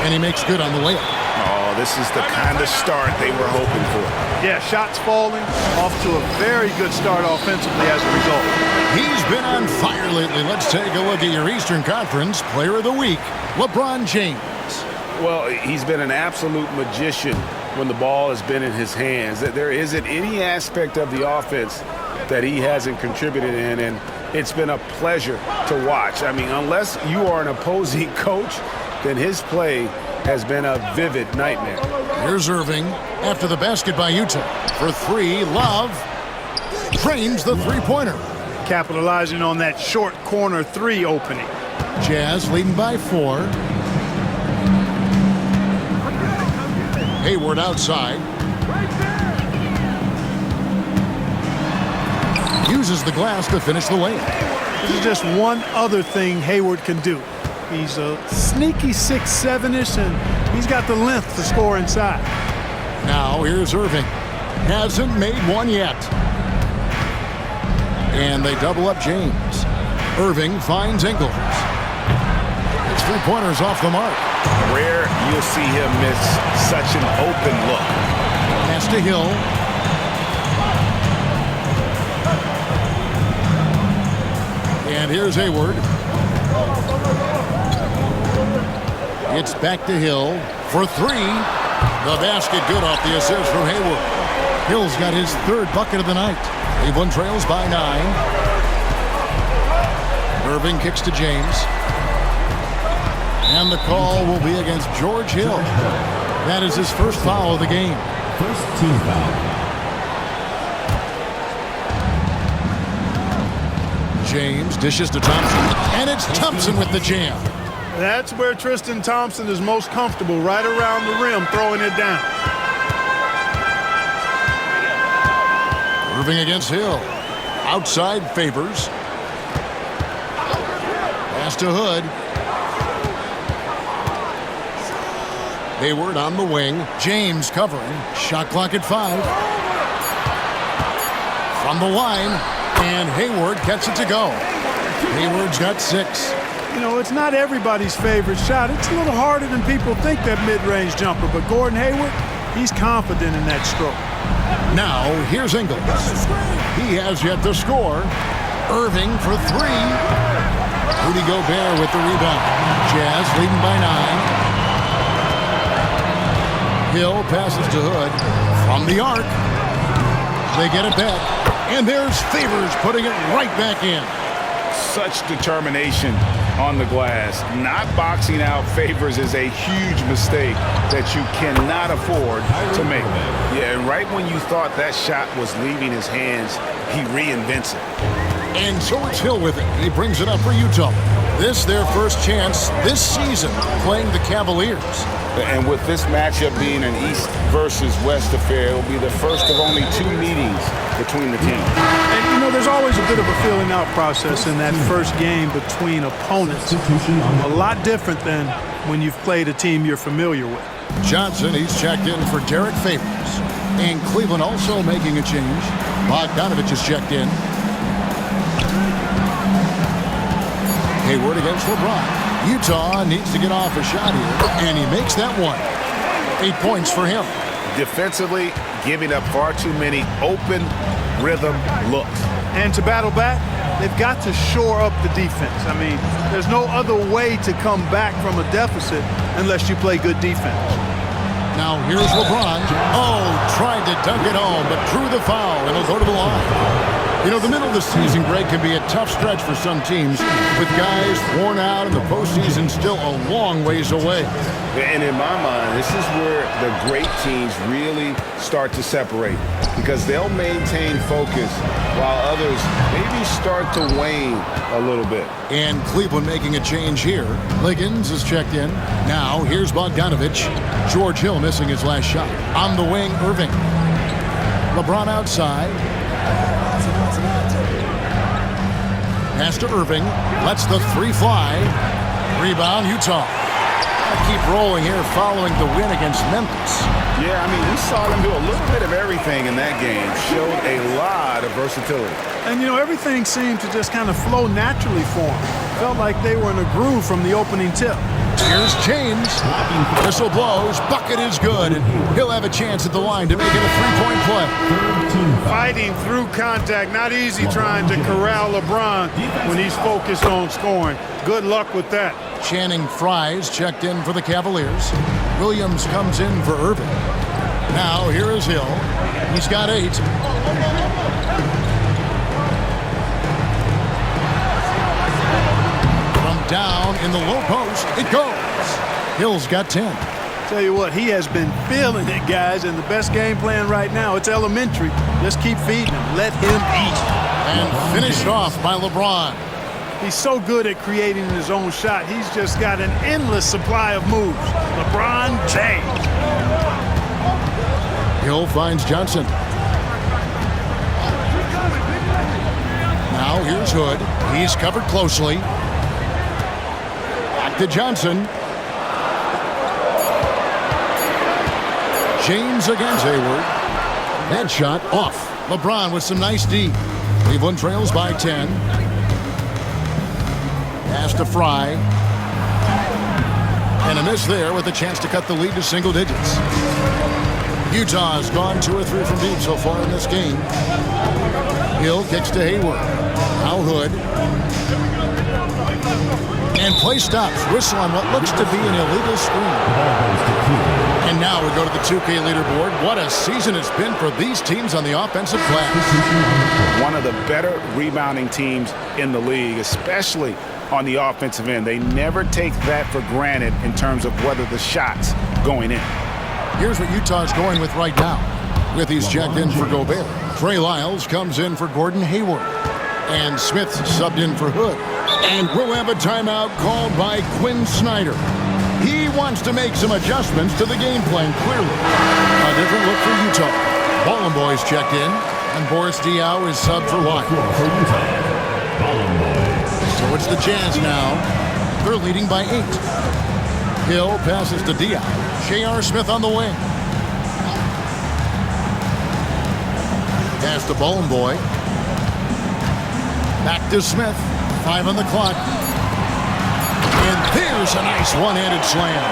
And he makes good on the layup. Oh, this is the kind of start they were hoping for. Yeah, shots falling, off to a very good start offensively as a result. He's been on fire lately. Let's take a look at your Eastern Conference Player of the Week, LeBron James. Well, he's been an absolute magician when the ball has been in his hands. There isn't any aspect of the offense that he hasn't contributed in, and it's been a pleasure to watch. I mean, unless you are an opposing coach, then his play has been a vivid nightmare. Here's Irving after the basket by Utah. For three, Love drains the three-pointer. Capitalizing on that short corner three opening. Jazz leading by 4. Hayward outside. Uses the glass to finish the layup. This is just one other thing Hayward can do. He's a sneaky 6'7"ish, and he's got the length to score inside. Now here's Irving. Hasn't made one yet. And they double up James. Irving finds Ingles. His three-pointer's off the mark. Rare you'll see him miss such an open look. Pass to Hill. And here's Hayward. It's back to Hill for 3. The basket good off the assist from Hayward. Hill's got his 3rd bucket of the night. Cleveland trails by 9. Irving kicks to James. And the call will be against George Hill. That is his first foul of the game. First team foul. James dishes to Thompson. And it's Thompson with the jam. That's where Tristan Thompson is most comfortable, right around the rim, throwing it down. Irving against Hill. Outside Favors. Pass to Hood. Hayward on the wing. James covering. Shot clock at 5. From the line. And Hayward gets it to go. Hayward's got 6. You know, it's not everybody's favorite shot. It's a little harder than people think, that mid-range jumper. But Gordon Hayward, he's confident in that stroke. Now, here's Ingles. He has yet to score. Irving for 3. Rudy Gobert with the rebound. Jazz leading by 9. Hill passes to Hood. From the arc. They get it back. And there's Favors putting it right back in. Such determination on the glass. Not boxing out Favors is a huge mistake that you cannot afford to make. Yeah, and right when you thought that shot was leaving his hands, he reinvents it. And so it's Hill with it. He brings it up for Utah. This their first chance this season playing the Cavaliers. And with this matchup being an East versus West affair, it will be the first of only 2 meetings between the teams. And, you know, there's always a bit of a filling out process in that first game between opponents. A lot different than when you've played a team you're familiar with. Johnson, he's checked in for Derek Favors. And Cleveland also making a change. Bogdanovich is checked in. Hayward against LeBron. Utah needs to get off a shot here, and he makes that one. 8 points for him. Defensively, giving up far too many open rhythm looks. And to battle back, they've got to shore up the defense. I mean, there's no other way to come back from a deficit unless you play good defense. Now here's LeBron. Oh, tried to dunk it home, but drew the foul, and he'll go to the line. You know, the middle of the season, Greg, can be a tough stretch for some teams with guys worn out and the postseason still a long ways away. And in my mind, this is where the great teams really start to separate because they'll maintain focus while others maybe start to wane a little bit. And Cleveland making a change here. Liggins is checked in. Now here's Bogdanovich. George Hill missing his last shot. On the wing, Irving. LeBron outside. Pass to Irving. Lets the 3 fly. Rebound, Utah. Keep rolling here following the win against Memphis. Yeah, I mean, we saw them do a little bit of everything in that game. Showed a lot of versatility. And, you know, everything seemed to just kind of flow naturally for them. Felt like they were in a groove from the opening tip. Here's James. Whistle blows. Bucket is good. And he'll have a chance at the line to make it a three-point play. Fighting through contact. Not easy trying to corral LeBron when he's focused on scoring. Good luck with that. Channing Fries checked in for the Cavaliers. Williams comes in for Irving. Now here is Hill. He's got 8. From down in the low post, it goes. Hill's got 10. Tell you what, he has been feeling it, guys, and the best game plan right now, it's elementary. Just keep feeding him. Let him eat. And finished off by LeBron. He's so good at creating his own shot. He's just got an endless supply of moves. LeBron James. Hill finds Johnson. Now here's Hood. He's covered closely. Back to Johnson. James against Hayward. That shot off. LeBron with some nice D. Cleveland trails by 10. Pass to Fry. And a miss there with a chance to cut the lead to single digits. Utah's gone 2 or 3 from deep so far in this game. Hill kicks to Hayward. Now Hood. And play stops. Whistle on what looks to be an illegal screen. And now we go to the 2K leaderboard. What a season it's been for these teams on the offensive glass. One of the better rebounding teams in the league, especially on the offensive end. They never take that for granted in terms of whether the shot's going in. Here's what Utah's going with right now. With he's checked in for Gobert. Trey Lyles comes in for Gordon Hayward. And Smith subbed in for Hood. And we'll have a timeout called by Quinn Snyder. He wants to make some adjustments to the game plan, clearly. A different look for Utah. Ballin' Boys checked in. And Boris Diaw is subbed for White. So it's the Jazz now. They're leading by 8. Hill passes to Diaw. J.R. Smith on the wing. Pass to Ballin' Boy. Back to Smith. 5 on the clock. And there's a nice one-handed slam.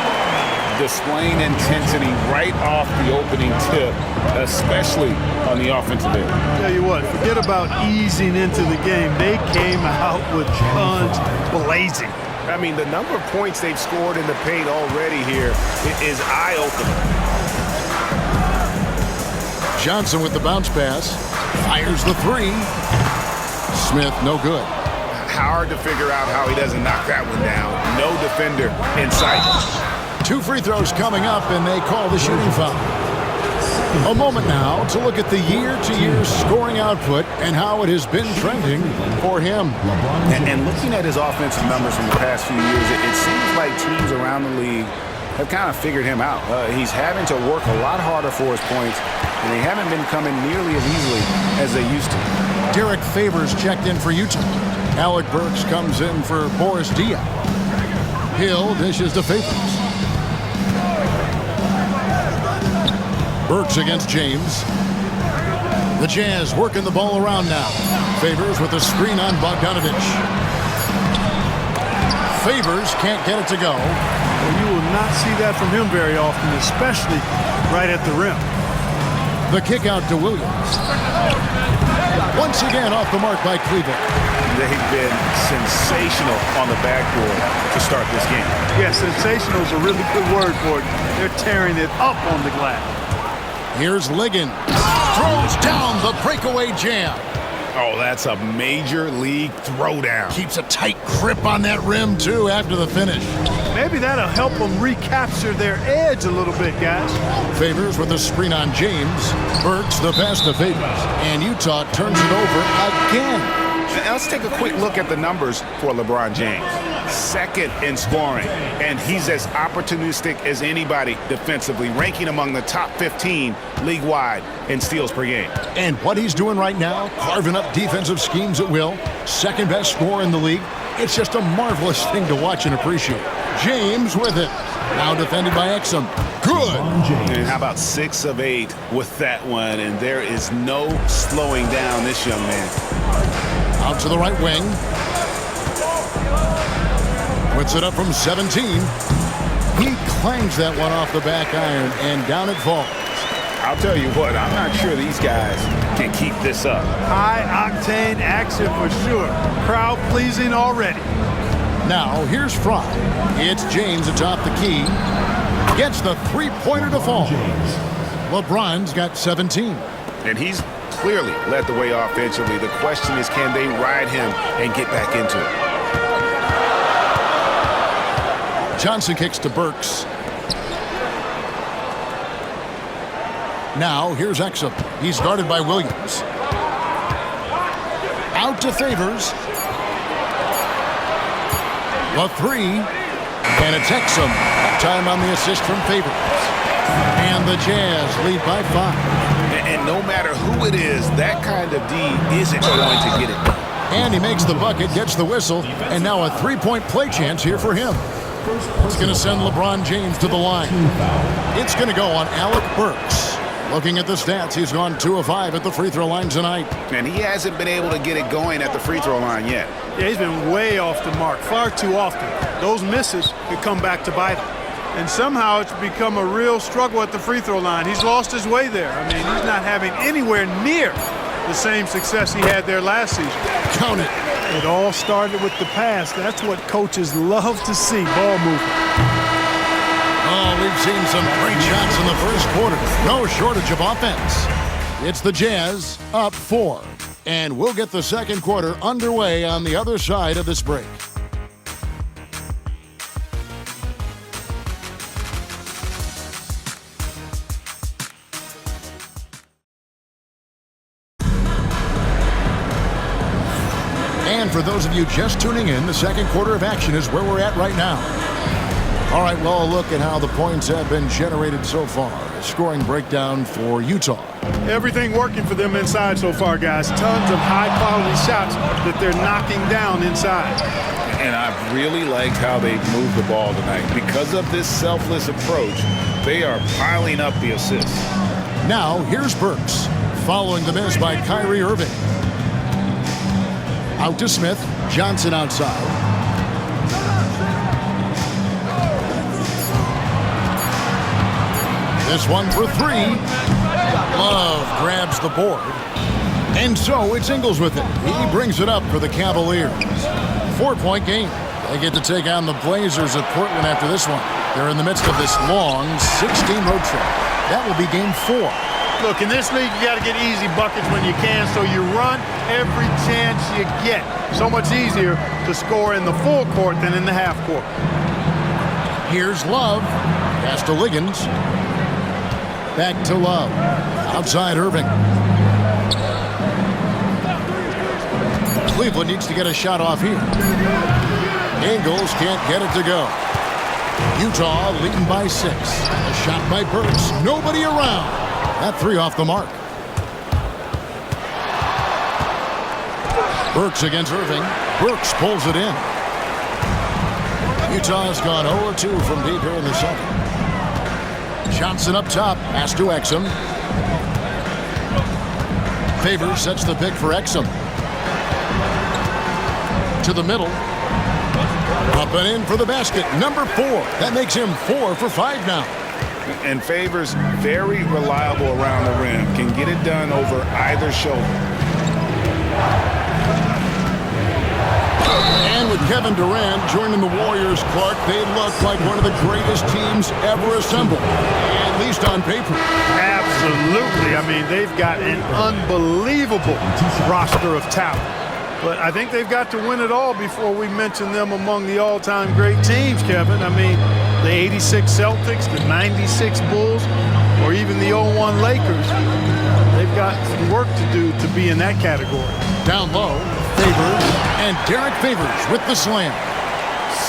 Displaying intensity right off the opening tip, especially on the offensive end. Tell you what, forget about easing into the game. They came out with guns blazing. I mean, the number of points they've scored in the paint already here is eye-opening. Johnson with the bounce pass. Fires the 3. Smith, no good. Hard to figure out how he doesn't knock that one down. No defender in sight. 2 free throws coming up, and they call the shooting foul. A moment now to look at the year-to-year scoring output and how it has been trending for him. And looking at his offensive numbers from the past few years, it seems like teams around the league have kind of figured him out. He's having to work a lot harder for his points, and they haven't been coming nearly as easily as they used to. Derek Favors checked in for Utah. Alec Burks comes in for Boris Diaw. Hill dishes to Favors. Burks against James. The Jazz working the ball around now. Favors with a screen on Bogdanovich. Favors can't get it to go. Well, you will not see that from him very often, especially right at the rim. The kick out to Williams. Once again off the mark by Cleveland. They've been sensational on the backboard to start this game. Yeah, sensational is a really good word for it. They're tearing it up on the glass. Here's Liggins. Throws down the breakaway jam. Oh, that's a major league throwdown. Keeps a tight grip on that rim, too, after the finish. Maybe that'll help them recapture their edge a little bit, guys. Favors with a screen on James. Burks the pass to Favors. And Utah turns it over again. Now let's take a quick look at the numbers for LeBron James. 2nd in scoring, and he's as opportunistic as anybody defensively, ranking among the top 15 league-wide in steals per game. And what he's doing right now, carving up defensive schemes at will, 2nd best scorer in the league. It's just a marvelous thing to watch and appreciate. James with it. Now defended by Exum. Good. And how about 6 of 8 with that one, and there is no slowing down this young man. Out to the right wing. Puts it up from 17. He clangs that one off the back iron, and down it falls. I'll tell you what, I'm not sure these guys can keep this up. High-octane action for sure. Crowd-pleasing already. Now, here's Fry. It's James atop the key. Gets the three-pointer to fall. LeBron's got 17. And he's clearly led the way offensively. The question is, can they ride him and get back into it? Johnson kicks to Burks. Now, here's Exum. He's guarded by Williams. Out to Favors. A three. And it's Exum. Time on the assist from Favors. And the Jazz lead by 5. And no matter who it is, that kind of D isn't going to get it done. And he makes the bucket, gets the whistle, and now a three-point play chance here for him. It's going to send LeBron James to the line. It's going to go on Alec Burks. Looking at the stats, he's gone 2 of 5 at the free throw line tonight. And he hasn't been able to get it going at the free throw line yet. Yeah, he's been way off the mark, far too often. Those misses could come back to bite him. And somehow it's become a real struggle at the free throw line. He's lost his way there. I mean, he's not having anywhere near the same success he had there last season. Count it. It all started with the pass. That's what coaches love to see, ball movement. Oh, we've seen some great shots in the first quarter. No shortage of offense. It's the Jazz up 4. And we'll get the second quarter underway on the other side of this break. And for those of you just tuning in, the second quarter of action is where we're at right now. All right, well, a look at how the points have been generated so far. A scoring breakdown for Utah. Everything working for them inside so far, guys. Tons of high-quality shots that they're knocking down inside. And I've really liked how they've moved the ball tonight. Because of this selfless approach, they are piling up the assists. Now, here's Burks, following the miss by Kyrie Irving. Out to Smith. Johnson outside. This one for 3. Love grabs the board. And so it's Ingles with it. He brings it up for the Cavaliers. 4-point game. They get to take on the Blazers at Portland after this one. They're in the midst of this long 16 road trip. That will be game 4. Look, in this league, you got to get easy buckets when you can, so you run every chance you get. So much easier to score in the full court than in the half court. Here's Love. Pass to Liggins. Back to Love. Outside Irving. Cleveland needs to get a shot off here. Ingles can't get it to go. Utah leading by 6. A shot by Burks. Nobody around. That 3 off the mark. Burks against Irving. Burks pulls it in. Utah has gone 0-2 from deep here in the second. Johnson up top. Pass to Exum. Favors sets the pick for Exum. To the middle. Up and in for the basket. Number 4. That makes him 4 for 5 now. And Favors very reliable around the rim. Can get it done over either shoulder. And with Kevin Durant joining the Warriors, Clark, they look like one of the greatest teams ever assembled, at least on paper. Absolutely. I mean, they've got an unbelievable roster of talent. But I think they've got to win it all before we mention them among the all-time great teams, Kevin. I mean, the 86 Celtics, the 96 Bulls, or even the 01 Lakers. They've got some work to do to be in that category. Down low, Favors, and Derek Favors with the slam.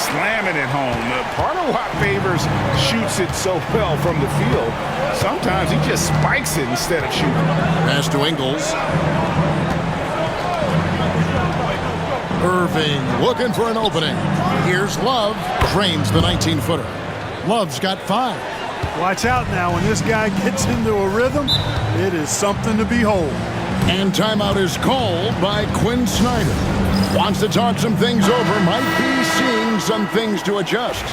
Slamming it home. Part of why Favors shoots it so well from the field, sometimes he just spikes it instead of shooting. Pass to Ingles. Irving looking for an opening. Here's Love. Frames the 19-footer. Love's got 5. Watch out now. When this guy gets into a rhythm, it is something to behold. And timeout is called by Quinn Snyder. Wants to talk some things over. Might be seeing some things to adjust.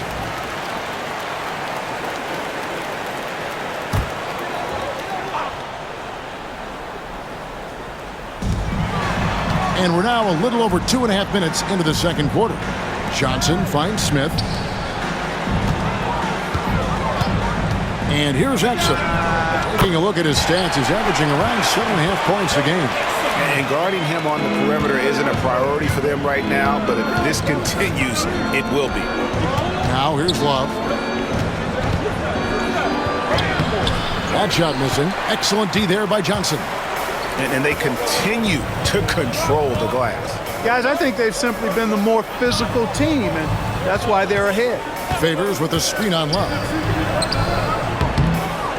And we're now a little over 2.5 minutes into the second quarter. Johnson finds Smith. And here's Exum. Taking a look at his stats, he's averaging around 7.5 points a game. And guarding him on the perimeter isn't a priority for them right now, but if this continues, it will be. Now here's Love. That shot missing. Excellent D there by Johnson. And they continue to control the glass. Guys, I think they've simply been the more physical team, and that's why they're ahead. Favors with a screen on Love.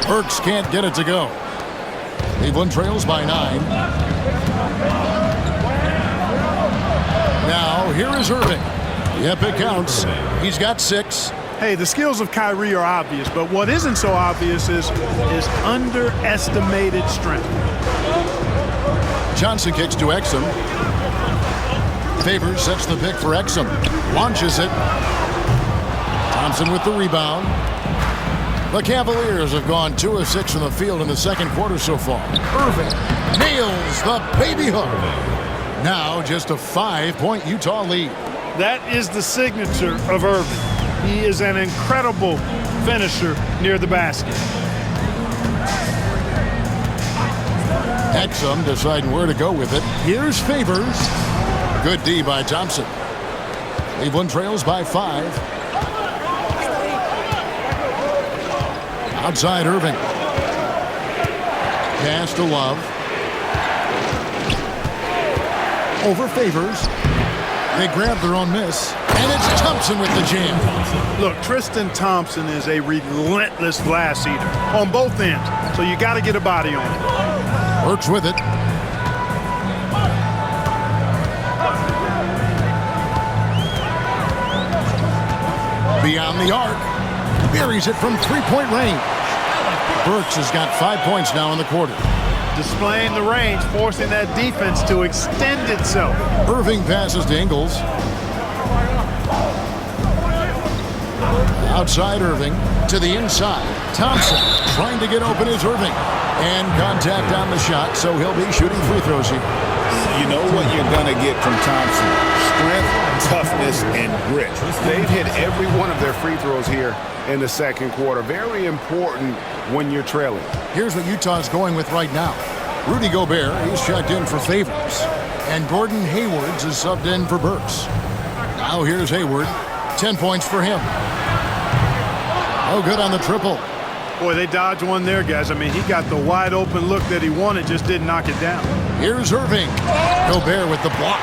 Burks can't get it to go. Cleveland trails by 9. Now, here is Irving. Yep, it counts. He's got 6. Hey, the skills of Kyrie are obvious, but what isn't so obvious is his underestimated strength. Johnson kicks to Exum. Favors sets the pick for Exum. Launches it. Thompson with the rebound. The Cavaliers have gone 2 of 6 from the field in the second quarter so far. Irving nails the baby hook. Now just a 5-point Utah lead. That is the signature of Irving. He is an incredible finisher near the basket. Exum deciding where to go with it. Here's Favors. Good D by Thompson. Cleveland trails by 5. Outside Irving. Pass to Love. Over Favors. They grab their own miss. And it's Thompson with the jam. Look, Tristan Thompson is a relentless glass eater on both ends. So you got to get a body on it. Works with it. Beyond the arc. Buries it from 3-point range. Burks has got 5 points now in the quarter. Displaying the range, forcing that defense to extend itself. Irving passes to Ingles. Outside Irving to the inside. Thompson trying to get open is Irving. And contact on the shot, so he'll be shooting free throws here. You know what you're going to get from Thompson. Strength, toughness, and grit. They've hit every one of their free throws here in the second quarter. Very important when you're trailing. Here's what Utah's going with right now. Rudy Gobert, he's checked in for Favors. And Gordon Hayward's is subbed in for Burks. Now here's Hayward. 10 points for him. Oh, good on the triple. Boy, they dodged one there, guys. I mean, he got the wide open look that he wanted, just didn't knock it down. Here's Irving. Gobert with the block.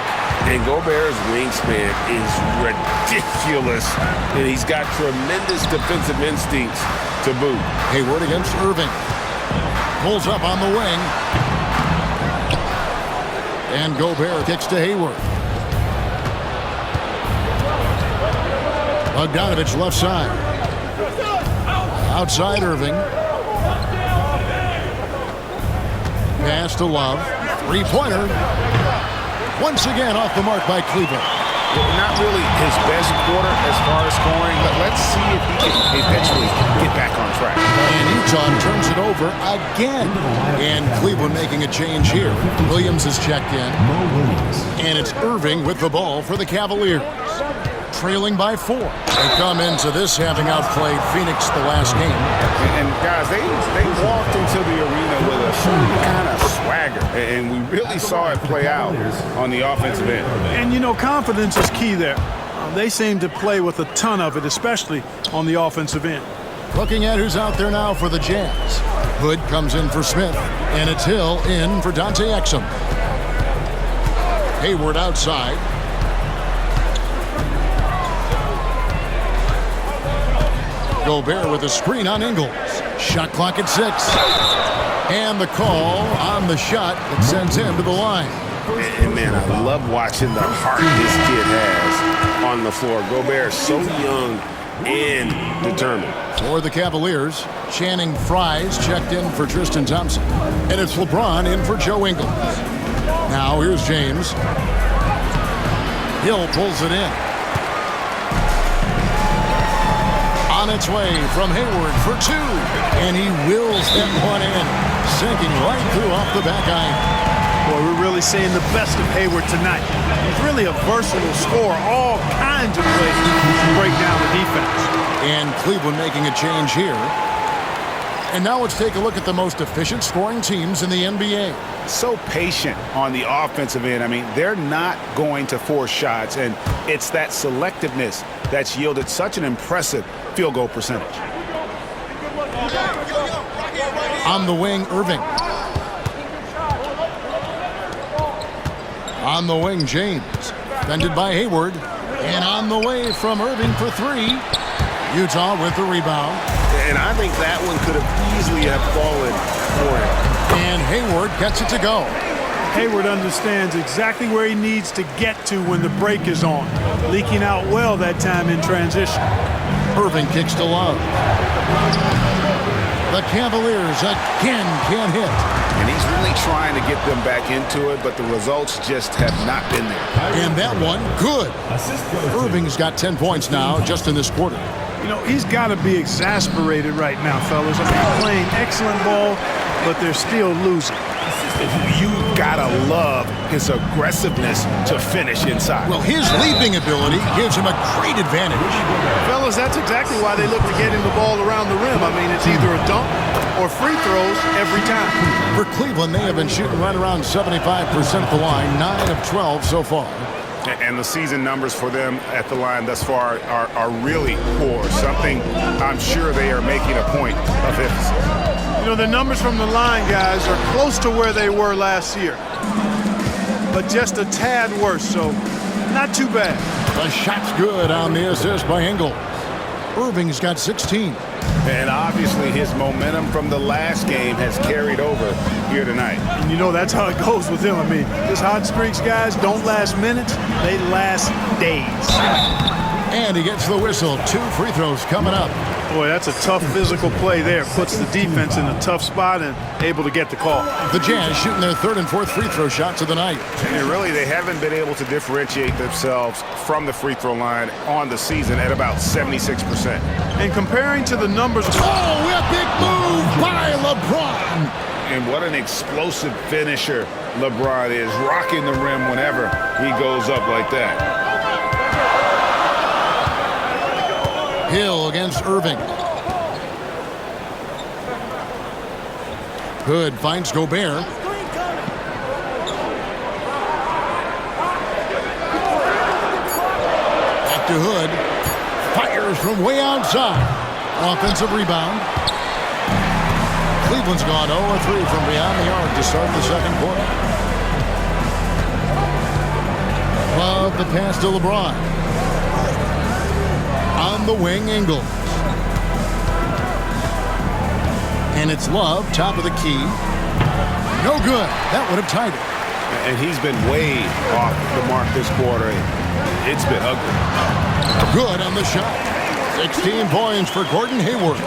And Gobert's wingspan is ridiculous. And he's got tremendous defensive instincts to boot. Hayward against Irving. Pulls up on the wing. And Gobert kicks to Hayward. Bogdanovich left side. Outside Irving. Pass to Love. Three-pointer. Once again off the mark by Cleveland. Not really his best quarter as far as scoring, but let's see if he can eventually get back on track. And Utah turns it over again. And Cleveland making a change here. Williams is checked in. And it's Irving with the ball for the Cavaliers. Trailing by 4. They come into this having outplayed Phoenix the last game. And guys, they walked into the arena with a certain kind of swagger, and we really saw it play out on the offensive end. And, you know, confidence is key there. They seem to play with a ton of it, especially on the offensive end. Looking at who's out there now for the Jazz. Hood comes in for Smith, and it's Hill in for Dante Exum. Hayward outside. Gobert with a screen on Ingles. Shot clock at 6. And the call on the shot that sends him to the line. And man, I love watching the heart this kid has on the floor. Gobert is so young and determined. For the Cavaliers, Channing Frye's checked in for Tristan Thompson. And it's LeBron in for Joe Ingles. Now here's James. Hill pulls it in. On its way from Hayward for 2. And he wills that one in. Sinking right through off the back iron. Boy, we're really seeing the best of Hayward tonight. He's really a versatile scorer, all kinds of ways to break down the defense. And Cleveland making a change here. And now let's take a look at the most efficient scoring teams in the NBA. So patient on the offensive end. I mean, they're not going to force shots, and it's that selectiveness that's yielded such an impressive field goal percentage. On the wing, Irving. On the wing, James. Defended by Hayward. And on the way from Irving for three. Utah with the rebound. And I think that one could have easily have fallen for him. And Hayward gets it to go. Hayward understands exactly where he needs to get to when the break is on. Leaking out well that time in transition. Irving kicks to Love. The Cavaliers again can't hit. And he's really trying to get them back into it, but the results just have not been there. And that one, good. Irving's got 10 points now just in this quarter. You know, he's got to be exasperated right now, fellas. I mean, playing excellent ball, but they're still losing. You gotta love his aggressiveness to finish inside. Well, his leaping ability gives him a great advantage. Fellas, that's exactly why they look to get him the ball around the rim. I mean, it's either a dunk or free throws every time. For Cleveland, they have been shooting right around 75% at the line, 9 of 12 so far. And the season numbers for them at the line thus far are really poor. Something I'm sure they are making a point of emphasis. You know, the numbers from the line, guys, are close to where they were last year. But just a tad worse, so not too bad. The shot's good on the assist by Engel. Irving's got 16. And obviously his momentum from the last game has carried over here tonight. And you know, that's how it goes with him. I mean, his hot streaks, guys, don't last minutes. They last days. And he gets the whistle. 2 free throws coming up. Boy, that's a tough physical play there. Puts the defense in a tough spot and able to get the call. The Jazz shooting their 3rd and 4th free throw shots of the night. And really, they haven't been able to differentiate themselves from the free throw line on the season at about 76%. And comparing to the numbers... Oh, a big move by LeBron. And what an explosive finisher LeBron is, rocking the rim whenever he goes up like that. Hill against Irving. Hood finds Gobert. Back to Hood. Fires from way outside. Offensive rebound. Cleveland's gone 0-3 from beyond the arc to start the second quarter. Love the pass to LeBron. On the wing, Ingles. And it's Love, top of the key. No good. That would have tied it. And he's been way off the mark this quarter. It's been ugly. Good on the shot. 16 points for Gordon Hayward.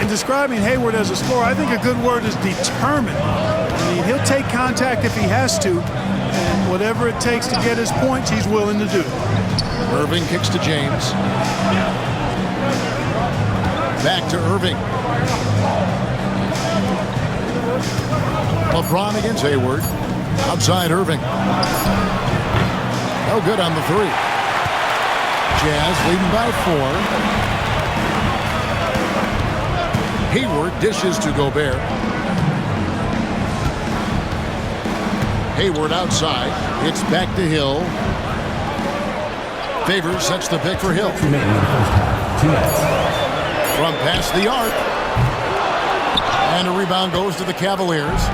In describing Hayward as a scorer, I think a good word is determined. I mean, he'll take contact if he has to. And whatever it takes to get his points, he's willing to do. Irving kicks to James. Back to Irving. LeBron against Hayward. Outside Irving. No good on the 3. Jazz leading by 4. Hayward dishes to Gobert. Hayward outside. It's back to Hill. Favors sets the pick for Hill. From past the arc. And a rebound goes to the Cavaliers.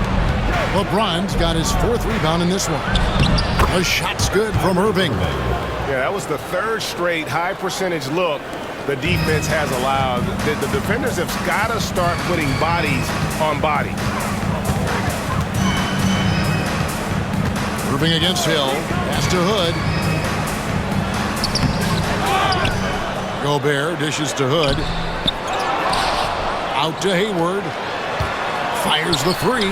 LeBron's got his 4th rebound in this one. A shot's good from Irving. Yeah, that was the 3rd straight high percentage look the defense has allowed. The defenders have got to start putting bodies on bodies. Irving against Hill. Pass to Hood. Gobert dishes to Hood. Out to Hayward. Fires the 3.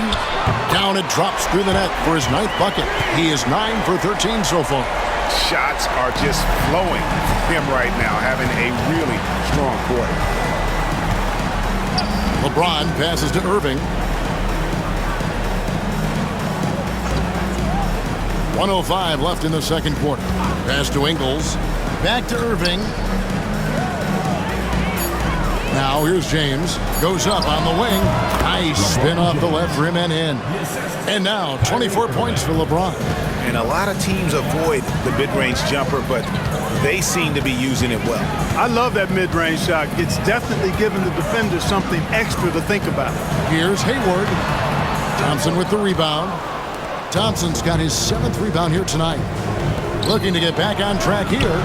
Down it drops through the net for his 9th bucket. He is 9 for 13 so far. Shots are just flowing from him right now, having a really strong quarter. LeBron passes to Irving. 1:05 left in the second quarter. Pass to Ingles. Back to Irving. Now here's James. Goes up on the wing. Nice spin off the left rim and in. And now 24 points for LeBron. And a lot of teams avoid the mid-range jumper, but they seem to be using it well. I love that mid-range shot. It's definitely giving the defenders something extra to think about. Here's Hayward. Thompson with the rebound. Thompson's got his 7th rebound here tonight. Looking to get back on track here.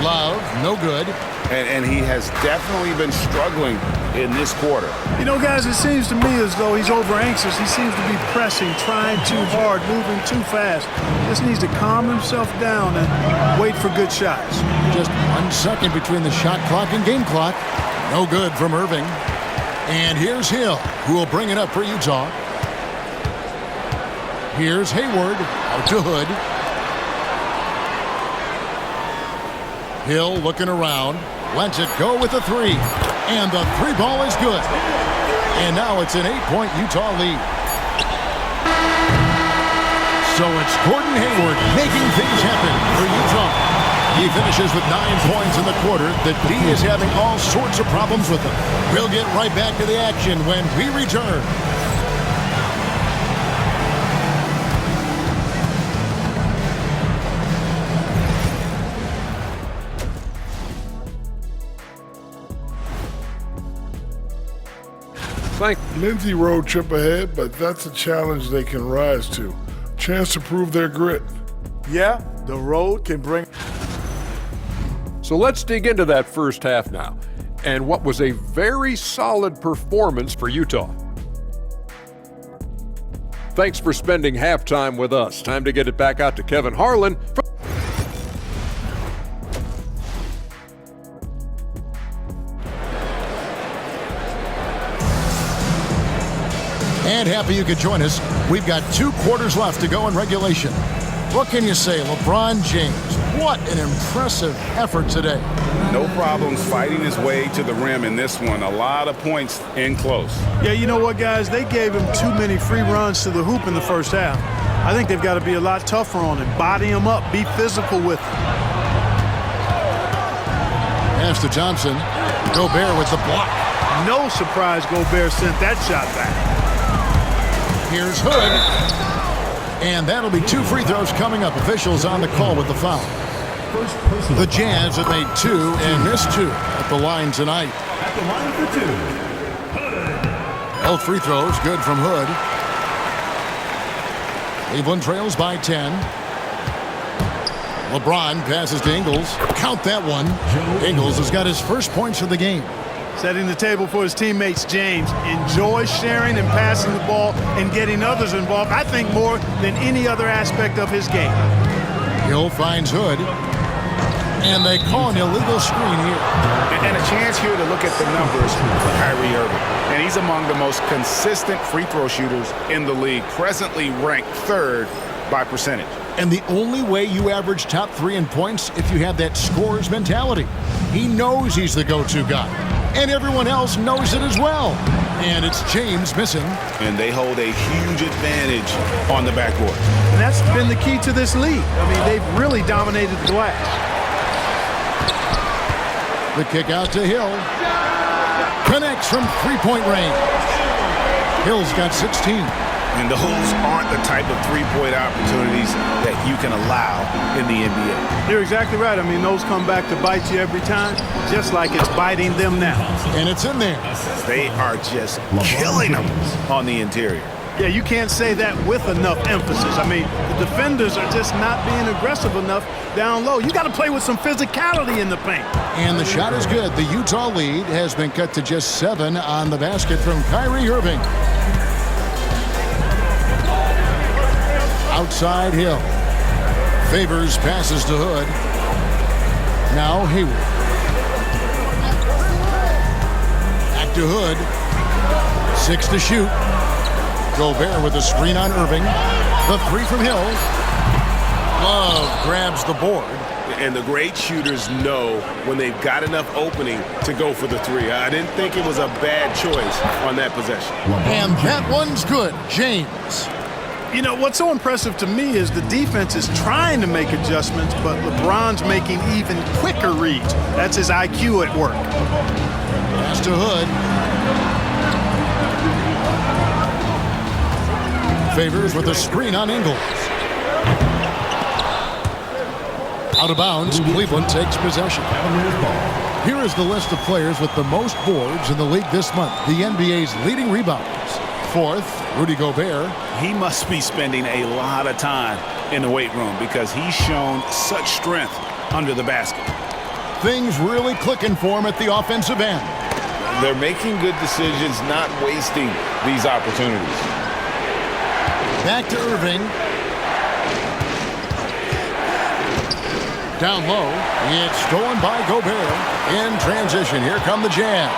Love, no good. And he has definitely been struggling in this quarter. You know, guys, it seems to me as though he's over-anxious. He seems to be pressing, trying too hard, moving too fast. Just needs to calm himself down and wait for good shots. Just 1 second between the shot clock and game clock. No good from Irving. And here's Hill, who will bring it up for Utah. Here's Hayward, out to Hood. Hill looking around, lets it go with the 3. And the 3 ball is good. And now it's an 8-point Utah lead. So it's Gordon Hayward making things happen for Utah. He finishes with 9 points in the quarter. The D is having all sorts of problems with him. We'll get right back to the action when we return. Lindsey road trip ahead, but that's a challenge they can rise to. Chance to prove their grit. Yeah, the road can bring... So let's dig into that first half now, and what was a very solid performance for Utah. Thanks for spending halftime with us. Time to get it back out to Kevin Harlan. And happy you could join us. We've got 2 quarters left to go in regulation. What can you say, LeBron James? What an impressive effort today. No problems fighting his way to the rim in this one. A lot of points in close. Yeah, you know what, guys? They gave him too many free runs to the hoop in the first half. I think they've got to be a lot tougher on him. Body him up. Be physical with him. Pass to Thompson. Gobert with the block. No surprise Gobert sent that shot back. Here's Hood. And that'll be 2 free throws coming up. Officials on the call with the foul. The Jazz have made 2 and missed 2 at the line tonight. At the line for 2. Both free throws good from Hood. Cleveland trails by 10. LeBron passes to Ingles. Count that one. Ingles has got his first points of the game. Setting the table for his teammates, James. Enjoys sharing and passing the ball and getting others involved, I think, more than any other aspect of his game. Hill finds Hood. And they call an illegal screen here. And a chance here to look at the numbers for Kyrie Irving. And he's among the most consistent free throw shooters in the league, presently ranked 3rd by percentage. And the only way you average top 3 in points if you have that scorer's mentality. He knows he's the go-to guy. And everyone else knows it as well. And it's James missing. And they hold a huge advantage on the backcourt. And that's been the key to this league. I mean, they've really dominated the glass. The kick out to Hill. Connects from 3-point range. Hill's got 16. And those aren't the type of three-point opportunities that you can allow in the NBA. You're exactly right. I mean, those come back to bite you every time, just like it's biting them now. And it's in there. They are just killing them on the interior. Yeah, you can't say that with enough emphasis. I mean, the defenders are just not being aggressive enough down low. You got to play with some physicality in the paint. And the shot is good. The Utah lead has been cut to just 7 on the basket from Kyrie Irving. Outside Hill. Favors passes to Hood. Now Hayward. Back to Hood. 6 to shoot. Gobert with a screen on Irving. The 3 from Hill. Love grabs the board. And the great shooters know when they've got enough opening to go for the 3. I didn't think it was a bad choice on that possession. And that one's good. James. You know, what's so impressive to me is the defense is trying to make adjustments, but LeBron's making even quicker reads. That's his IQ at work. Pass to Hood. Favors with a screen on Ingles. Out of bounds, Cleveland takes possession. Here is the list of players with the most boards in the league this month. The NBA's leading rebounders. Fourth, Rudy Gobert. He must be spending a lot of time in the weight room because he's shown such strength under the basket. Things really clicking for him at the offensive end. They're making good decisions, not wasting these opportunities. Back to Irving. Down low. It's stolen by Gobert. In transition, here come the Jazz.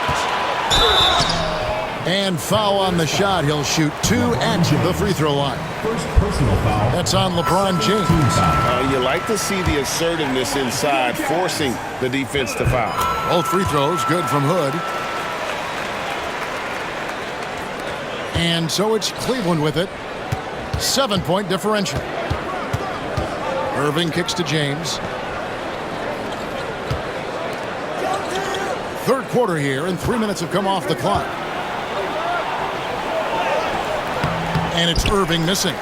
And foul on the shot. He'll shoot 2 at the free throw line. First personal foul. That's on LeBron James. You like to see the assertiveness inside, forcing the defense to foul. Both free throws good from Hood. And so it's Cleveland with it. 7-point differential. Irving kicks to James. Third quarter here, and 3 minutes have come off the clock. And it's Irving missing.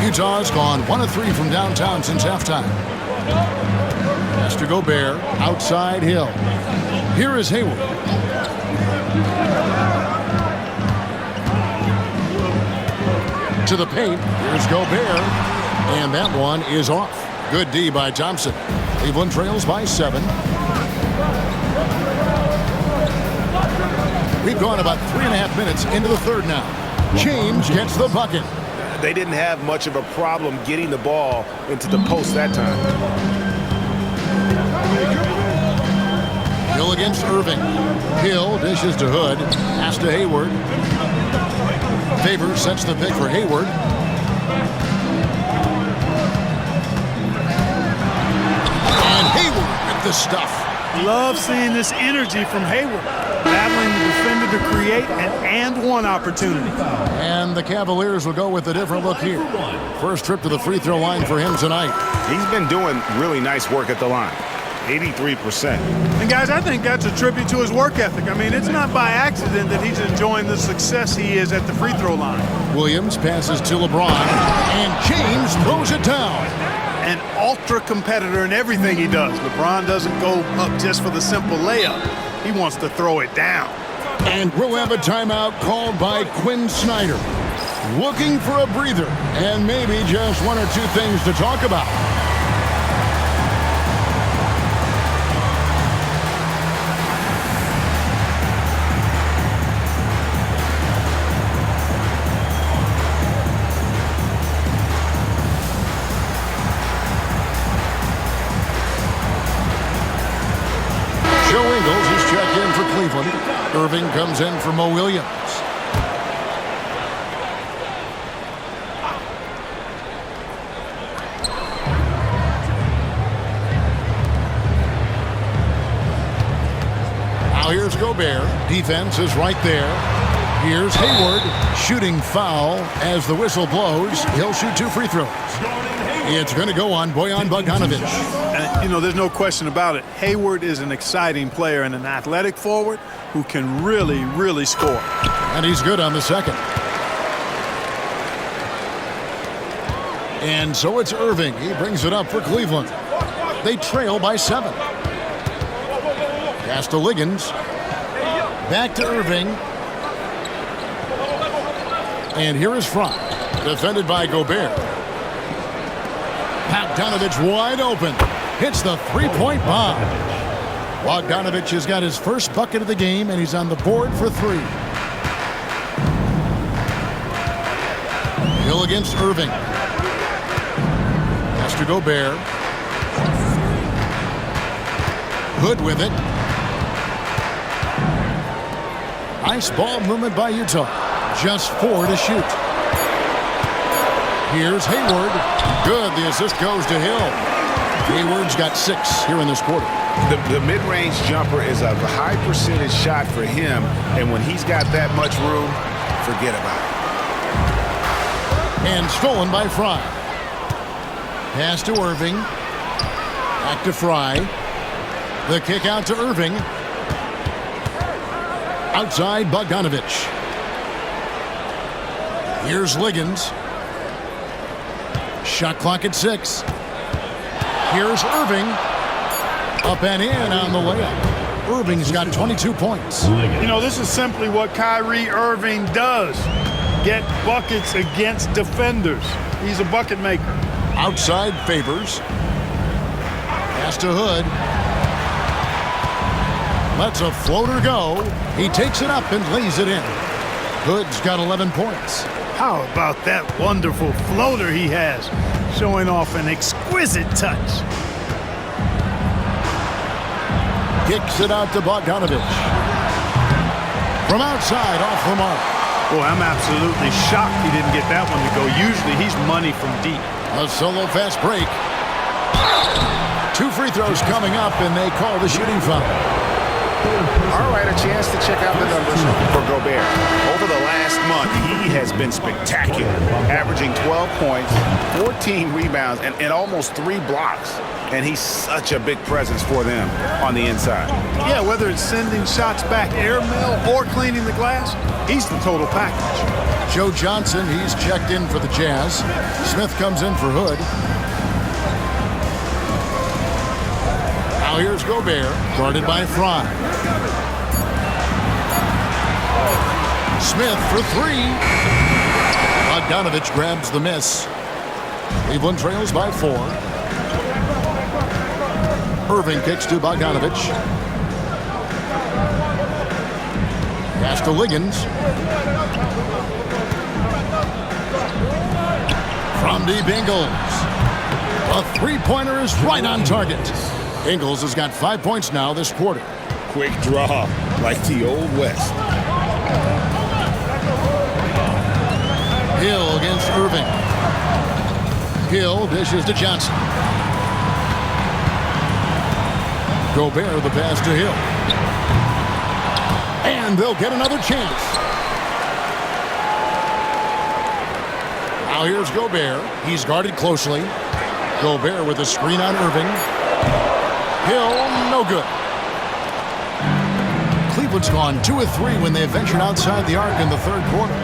Utah's gone 1 of 3 from downtown since halftime. Pass to Gobert, outside Hill. Here is Hayward. To the paint, here's Gobert. And that one is off. Good D by Thompson. Cleveland trails by 7. We've gone about 3.5 minutes into the third now. James gets the bucket. They didn't have much of a problem getting the ball into the post that time. Hill against Irving. Hill dishes to Hood. Pass to Hayward. Favors sets the pick for Hayward. And Hayward with the stuff. Love seeing this energy from Hayward. Battling the defender to create an and-one opportunity. And the Cavaliers will go with a different look here. First trip to the free throw line for him tonight. He's been doing really nice work at the line. 83%. And guys, I think that's a tribute to his work ethic. I mean, it's not by accident that he's enjoying the success he is at the free throw line. Williams passes to LeBron, and James throws it down. An ultra competitor in everything he does. LeBron doesn't go up just for the simple layup. He wants to throw it down. And we'll have a timeout called by Quinn Snyder. Looking for a breather and maybe just 1 or 2 things to talk about. Irving comes in for Mo Williams. Now here's Gobert. Defense is right there. Here's Hayward. Shooting foul as the whistle blows. He'll shoot 2 free throws. It's going to go on Bojan Bogdanovic. And, you know, there's no question about it. Hayward is an exciting player and an athletic forward who can really, really score. And he's good on the second. And so it's Irving. He brings it up for Cleveland. They trail by 7. Pass to Liggins. Back to Irving. And here is Frank. Defended by Gobert. Bogdanovic wide open. Hits the 3-point bomb. Bogdanovic has got his first bucket of the game, and he's on the board for 3. Hill against Irving. Pass to Gobert. Hood with it. Nice ball movement by Utah. Just 4 to shoot. Here's Hayward. Good. The assist goes to Hill. Hayward's got 6 here in this quarter. The mid-range jumper is a high percentage shot for him, and when he's got that much room, forget about it. And stolen by Fry. Pass to Irving. Back to Fry. The kick out to Irving. Outside Bogdanovich. Here's Liggins. Shot clock at 6. Here's Irving. Up and in on the layup. Irving's got 22 points. You know, this is simply what Kyrie Irving does. Get buckets against defenders. He's a bucket maker. Outside Favors. Pass to Hood. Lets a floater go. He takes it up and lays it in. Hood's got 11 points. How about that wonderful floater he has, showing off an exquisite touch. Kicks it out to Bogdanovich. From outside, off the mark. Boy, I'm absolutely shocked he didn't get that one to go. Usually he's money from deep. A solo fast break. 2 free throws coming up, and they call the shooting foul. All right, a chance to check out the numbers for Gobert. Over the last month, he has been spectacular, averaging 12 points, 14 rebounds, and almost 3 blocks. And he's such a big presence for them on the inside. Yeah, whether it's sending shots back airmail or cleaning the glass, he's the total package. Joe Johnson, he's checked in for the Jazz. Smith comes in for Hood. Now here's Gobert, guarded by Fry. Smith for 3. Bogdanovich grabs the miss. Cleveland trails by 4. Irving kicks to Bogdanovich. Pass to Liggins. From deep, Ingles. A three-pointer is right on target. Ingles has got 5 points now this quarter. Quick draw, like the old West. Hill against Irving. Hill dishes to Johnson. Gobert the pass to Hill. And they'll get another chance. Now here's Gobert. He's guarded closely. Gobert with a screen on Irving. Hill, no good. Cleveland's gone 2 of 3 when they ventured outside the arc in the third quarter.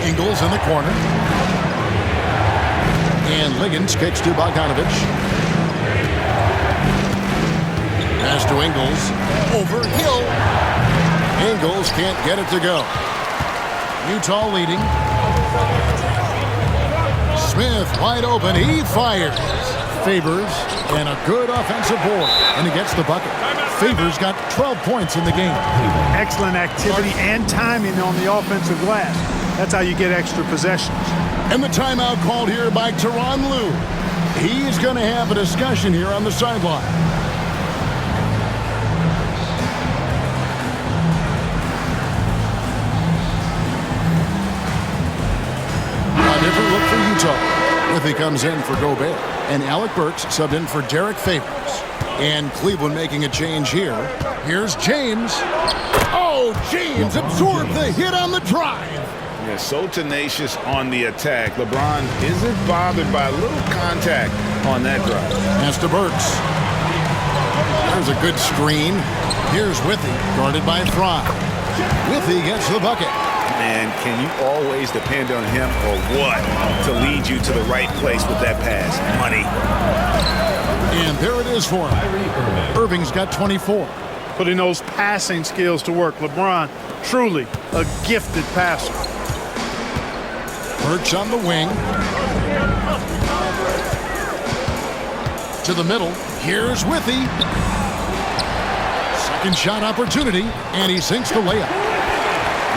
Ingles in the corner. And Liggins kicks to Bogdanovich. Pass to Ingles. Over Hill. Ingles can't get it to go. Utah leading. Smith wide open. He fires. Favors and a good offensive board. And he gets the bucket. Favors got 12 points in the game. Excellent activity and timing on the offensive glass. That's how you get extra possessions. And the timeout called here by Tyronn Lue. He's going to have a discussion here on the sideline. A different look for Utah. Withy comes in for Gobert. And Alec Burks subbed in for Derek Favors. And Cleveland making a change here. Here's James. Oh, James absorbed the hit on the drive. Yeah, so tenacious on the attack. LeBron isn't bothered by a little contact on that drive. Pass to Burks. There's a good screen. Here's Withy, guarded by Fry. Withy gets the bucket. And can you always depend on him or what to lead you to the right place with that pass? Money. And there it is for him. Irving's got 24. Putting those passing skills to work. LeBron, truly a gifted passer. Burks on the wing. To the middle. Here's Withy. Second shot opportunity, and he sinks the layup.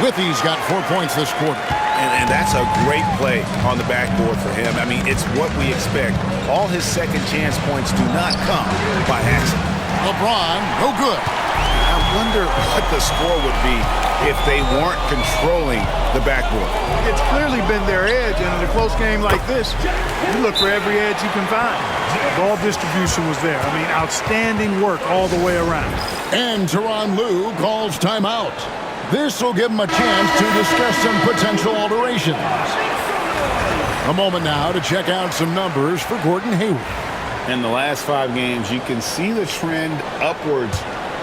Withy's got 4 points this quarter. And that's a great play on the backboard for him. I mean, it's what we expect. All his second chance points do not come by accident. LeBron, no good. I wonder what the score would be if they weren't controlling the backboard. It's clearly been their edge, and in a close game like this, you look for every edge you can find. Ball distribution was there. I mean, outstanding work all the way around. And Tyronn Lue calls timeout. This will give them a chance to discuss some potential alterations. A moment now to check out some numbers for Gordon Hayward. In the last 5 games, you can see the trend upwards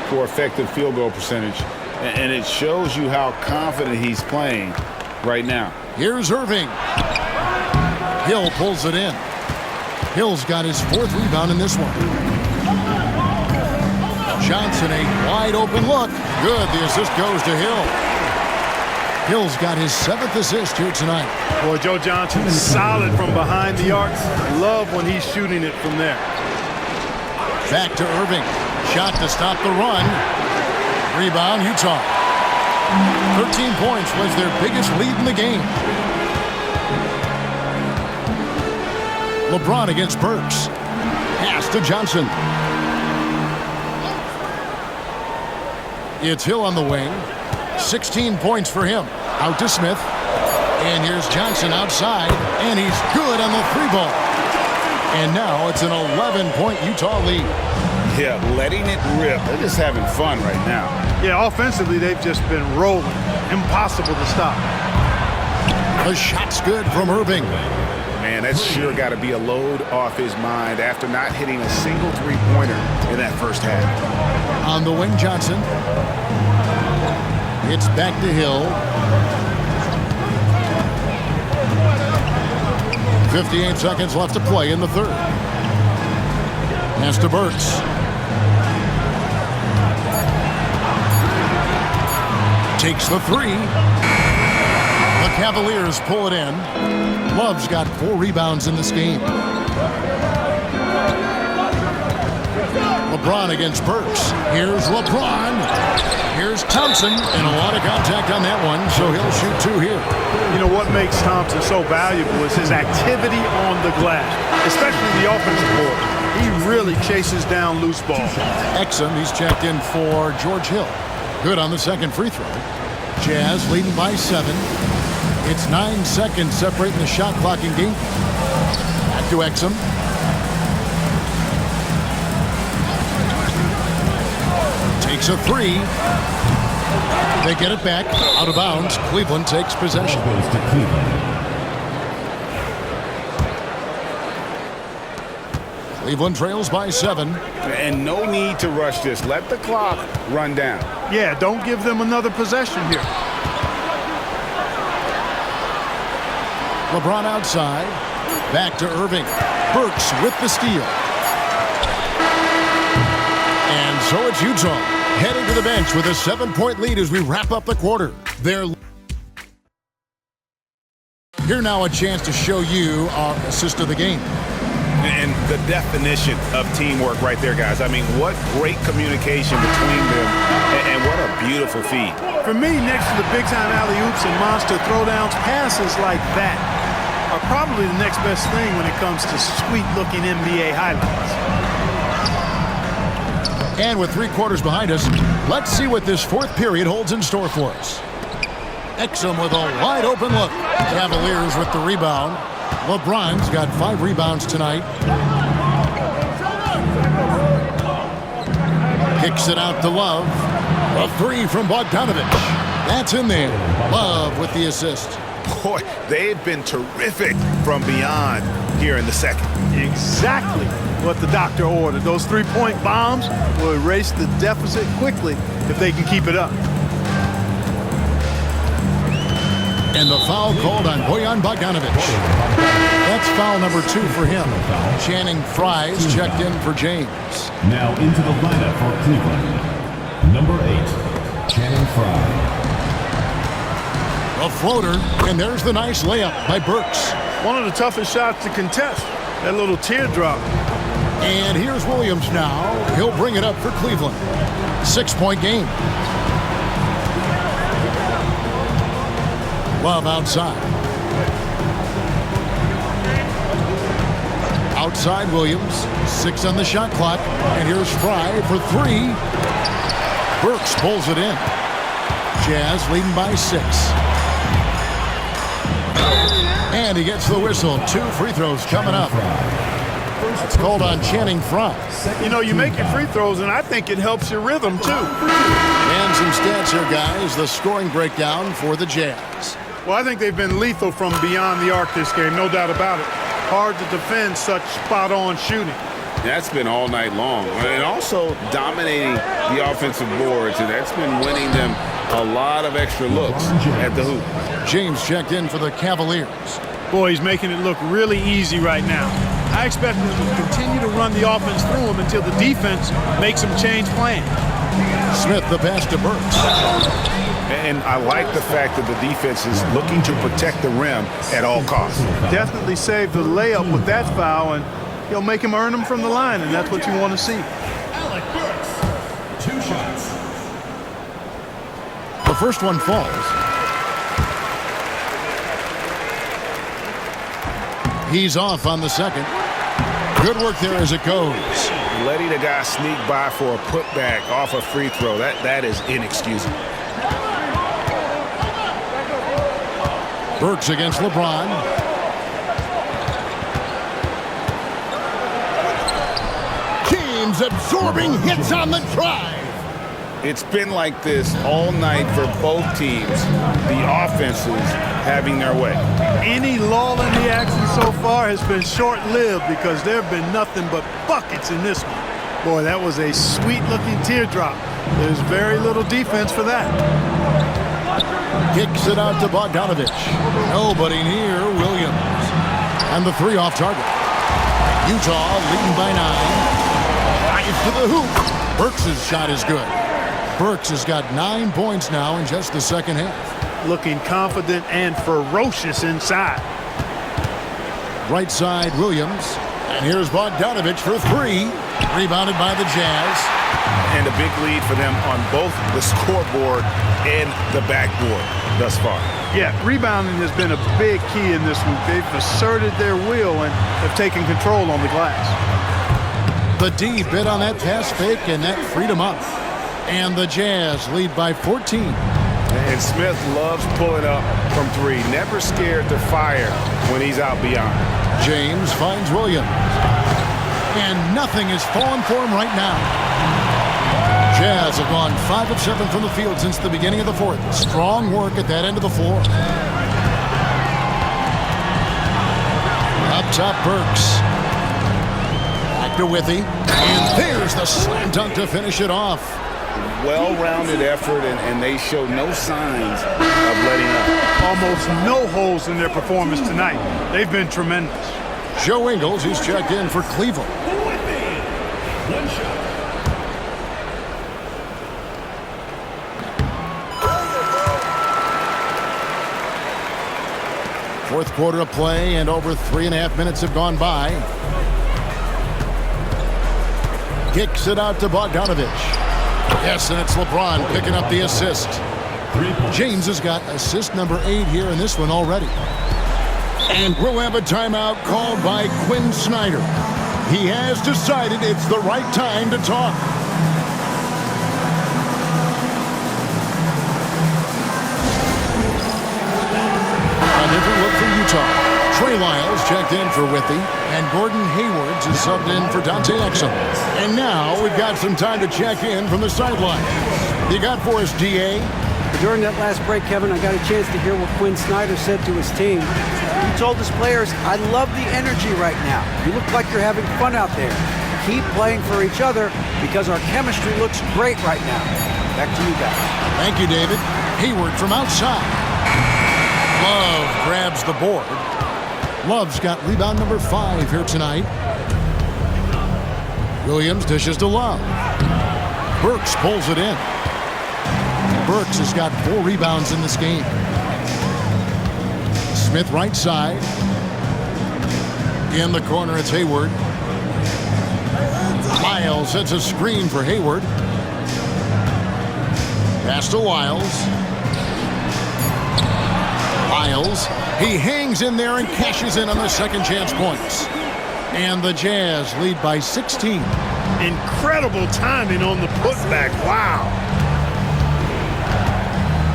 for effective field goal percentage, and it shows you how confident he's playing right now. Here's Irving. Hill pulls it in. Hill's got his 4th rebound in this one. Johnson, a wide open look. Good, the assist goes to Hill. Hill's got his 7th assist here tonight. Boy, Joe Johnson is solid from behind the arc. Love when he's shooting it from there. Back to Irving. Shot to stop the run. Rebound, Utah. 13 points was their biggest lead in the game. LeBron against Burks. Pass to Johnson. It's Hill on the wing. 16 points for him. Out to Smith. And here's Johnson outside. And he's good on the 3-ball. And now it's an 11-point Utah lead. Yeah, letting it rip. They're just having fun right now. Yeah, offensively, they've just been rolling. Impossible to stop. The shot's good from Irving. Man, that's sure got to be a load off his mind after not hitting a single 3-pointer in that first half. On the wing, Johnson. It's back to Hill. 58 seconds left to play in the 3rd. Pass to Burks. Takes the 3. The Cavaliers pull it in. Love's got 4 rebounds in this game. LeBron against Burks. Here's LeBron. Here's Thompson, and a lot of contact on that one, so he'll shoot 2 here. You know what makes Thompson so valuable is his activity on the glass, especially the offensive board. He really chases down loose balls. Exum, he's checked in for George Hill. Good on the 2nd free throw. Jazz leading by 7. It's 9 seconds separating the shot clock in game. Back to Exum. Takes a 3. They get it back. Out of bounds. Cleveland takes possession. Cleveland trails by 7. And no need to rush this. Let the clock run down. Yeah, don't give them another possession here. LeBron outside. Back to Irving. Burks with the steal. And so it's Utah heading to the bench with a 7-point lead as we wrap up the quarter. Here now a chance to show you our assist of the game. And the definition of teamwork right there, guys. I mean, what great communication between them, and what a beautiful feed. For me, next to the big-time alley-oops and monster throwdowns, passes like that are probably the next best thing when it comes to sweet-looking NBA highlights. And with 3 quarters behind us, let's see what this 4th period holds in store for us. Exum with a wide-open look. Cavaliers with the rebound. LeBron's got 5 rebounds tonight. Kicks it out to Love. A 3 from Bogdanovich. That's in there. Love with the assist. Boy, they've been terrific from beyond here in the 2nd. Exactly what the doctor ordered. Those 3-point bombs will erase the deficit quickly if they can keep it up. And the foul called on Bojan Bogdanovich. That's foul number 2 for him. Channing Frye's checked in for James. Now into the lineup for Cleveland. Number 8, Channing Frye. A floater, and there's the nice layup by Burks. One of the toughest shots to contest. That little teardrop. And here's Williams now. He'll bring it up for Cleveland. 6-point game. Love outside. Outside Williams. 6 on the shot clock. And here's Frye for 3. Burks pulls it in. Jazz leading by 6. And he gets the whistle. 2 free throws coming up. It's called on Channing Frye. You know, you make your free throws, and I think it helps your rhythm, too. And some stats here, guys. The scoring breakdown for the Jazz. Well, I think they've been lethal from beyond the arc this game, no doubt about it. Hard to defend such spot-on shooting. That's been all night long. And also dominating the offensive boards, and that's been winning them a lot of extra looks at the hoop. James checked in for the Cavaliers. Boy, he's making it look really easy right now. I expect him to continue to run the offense through him until the defense makes him change plans. Smith, the pass to Burks. And I like the fact that the defense is looking to protect the rim at all costs. Definitely saved the layup with that foul, and he'll make him earn them from the line, and that's what you want to see. Two shots. The first one falls. He's off on the second. Good work there as it goes. Letting a guy sneak by for a putback off a free throw, that is inexcusable. Burks against LeBron. James absorbing hits on the drive. It's been like this all night for both teams. The offenses having their way. Any lull in the action so far has been short-lived because there have been nothing but buckets in this one. Boy, that was a sweet-looking teardrop. There's very little defense for that. Kicks it out to Bogdanovich. Nobody near Williams. And the three off target. Utah leading by 9. Drives to the hoop. Burks' shot is good. Burks has got 9 points now in just the second half. Looking confident and ferocious inside. Right side, Williams. And here's Bogdanovich for 3. Rebounded by the Jazz. And a big lead for them on both the scoreboard and the backboard thus far. Yeah, rebounding has been a big key in this one. They've asserted their will and have taken control on the glass. The D bit on that pass fake, and that freed him up. And the Jazz lead by 14. And Smith loves pulling up from 3. Never scared to fire when he's out beyond. James finds Williams. And nothing is falling for him right now. Jazz have gone 5 of 7 from the field since the beginning of the fourth. Strong work at that end of the floor. Up top, Burks. Back to Withy. And there's the slam dunk to finish it off. Well-rounded effort, and they show no signs of letting up. Almost no holes in their performance tonight. They've been tremendous. Joe Ingles, who's checked in for Cleveland. Fourth quarter of play, and over 3.5 minutes have gone by. Kicks it out to Bogdanovich. Yes, and it's LeBron picking up the assist. James has got assist number 8 here in this one already. And we'll have a timeout called by Quinn Snyder. He has decided it's the right time to talk. A different look for Utah. Trey Lyles checked in for Withy, and Gordon Haywards is subbed in for Dante Exum. And now we've got some time to check in from the sideline. You got for us, DA? During that last break, Kevin, I got a chance to hear what Quinn Snyder said to his team. He told his players, "I love the energy right now. You look like you're having fun out there. Keep playing for each other because our chemistry looks great right now." Back to you guys. Thank you, David. Hayward from outside. Love grabs the board. Love's got rebound number 5 here tonight. Williams dishes to Love. Burks pulls it in. Burks has got 4 rebounds in this game. Smith right side. In the corner, it's Hayward. Lyles sets a screen for Hayward. Pass to Lyles. Lyles, he hangs in there and cashes in on the second chance points. And the Jazz lead by 16. Incredible timing on the putback. Wow.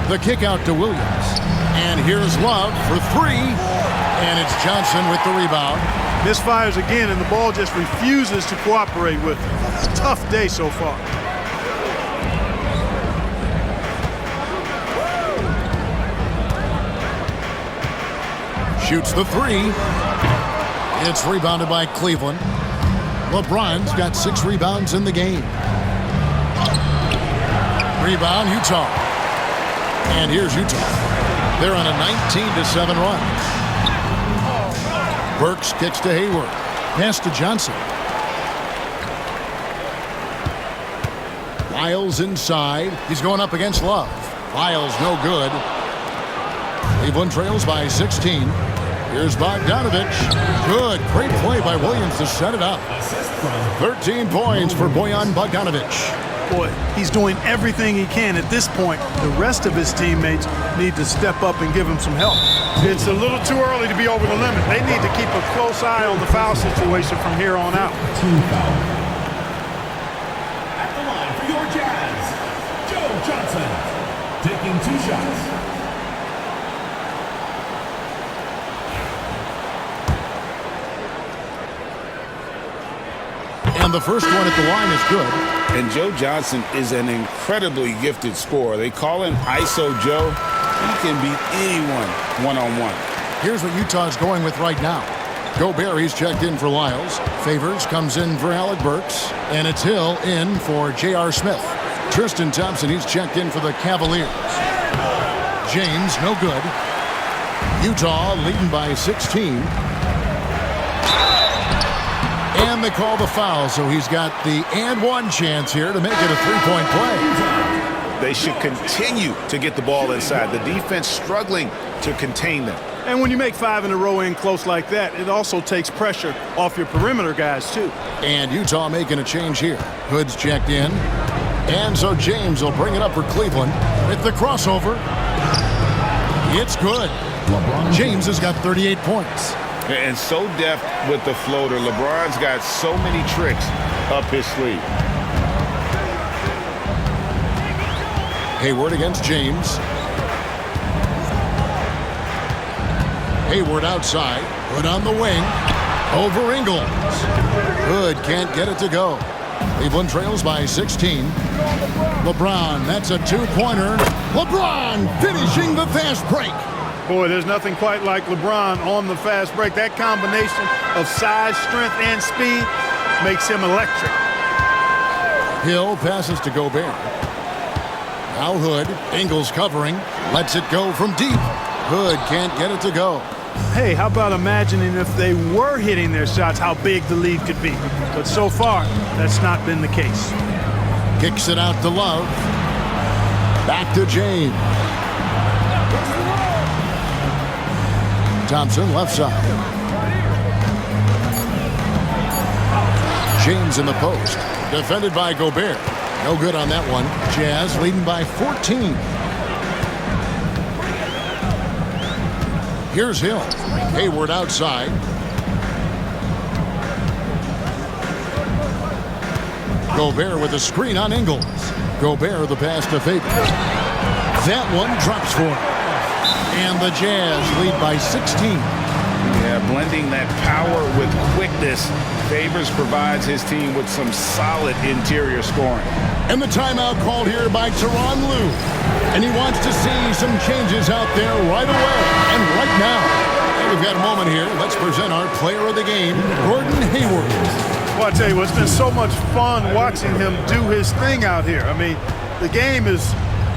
The kick out to Williams. And here's Love for 3. And it's Johnson with the rebound. Misfires again, and the ball just refuses to cooperate with him. Tough day so far. Shoots the three. It's rebounded by Cleveland. LeBron's got 6 rebounds in the game. Rebound, Utah. And here's Utah. They're on a 19-7 run. Burks kicks to Hayward. Pass to Johnson. Lyles inside. He's going up against Love. Lyles no good. Cleveland trails by 16. Here's Bogdanovich. Good. Great play by Williams to set it up. 13 points for Bojan Bogdanovich. Boy, he's doing everything he can at this point. The rest of his teammates need to step up and give him some help. It's a little too early to be over the limit. They need to keep a close eye on the foul situation from here on out. Team foul. At the line for your Jazz, Joe Johnson, taking 2 shots. And the first one at the line is good. And Joe Johnson is an incredibly gifted scorer. They call him ISO Joe. He can beat anyone one-on-one. Here's what Utah's going with right now. Gobert, he's checked in for Lyles. Favors comes in for Alec Burks. And it's Hill in for J.R. Smith. Tristan Thompson, he's checked in for the Cavaliers. James, no good. Utah leading by 16. And they call the foul, so he's got the and one chance here to make it a 3-point play. They should continue to get the ball inside. The defense struggling to contain them. And when you make 5 in a row in close like that, it also takes pressure off your perimeter guys, too. And Utah making a change here. Hood's checked in. And so James will bring it up for Cleveland with the crossover. It's good. James has got 38 points. And so deft with the floater. LeBron's got so many tricks up his sleeve. Hayward against James. Hayward outside. Hood on the wing. Over Ingles. Hood can't get it to go. Cleveland trails by 16. LeBron, that's a 2-pointer. LeBron finishing the fast break. Boy, there's nothing quite like LeBron on the fast break. That combination of size, strength, and speed makes him electric. Hill passes to Gobert. Now Hood, Ingles covering, lets it go from deep. Hood can't get it to go. Hey, how about imagining if they were hitting their shots, how big the lead could be. But so far, that's not been the case. Kicks it out to Love. Back to James. Thompson left side. James in the post. Defended by Gobert. No good on that one. Jazz leading by 14. Here's Hill. Hayward outside. Gobert with a screen on Ingles. Gobert the pass to Favors. That one drops for him. And the Jazz lead by 16. Yeah, blending that power with quickness. Favors provides his team with some solid interior scoring. And the timeout called here by Tyronn Lue. And he wants to see some changes out there right away and right now. And we've got a moment here. Let's present our player of the game, Gordon Hayward. Well, I tell you what, it's been so much fun watching him do his thing out here. I mean, the game is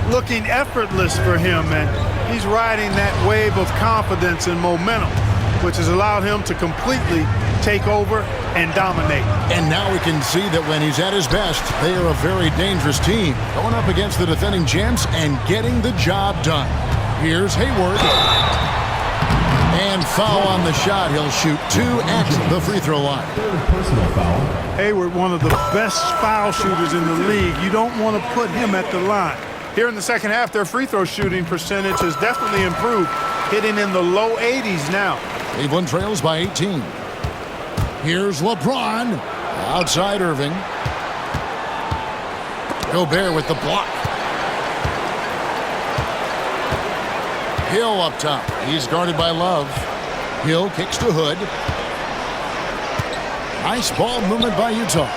looking effortless for him, and he's riding that wave of confidence and momentum, which has allowed him to completely take over and dominate. And now we can see that when he's at his best, they are a very dangerous team, going up against the defending champs and getting the job done. Here's Hayward. And foul on the shot. He'll shoot 2 at the free throw line. Personal foul. Hayward, one of the best foul shooters in the league. You don't want to put him at the line. Here in the second half, their free throw shooting percentage has definitely improved, hitting in the low 80s now. Cleveland trails by 18. Here's LeBron. Outside Irving. Gobert with the block. Hill up top. He's guarded by Love. Hill kicks to Hood. Nice ball movement by Utah.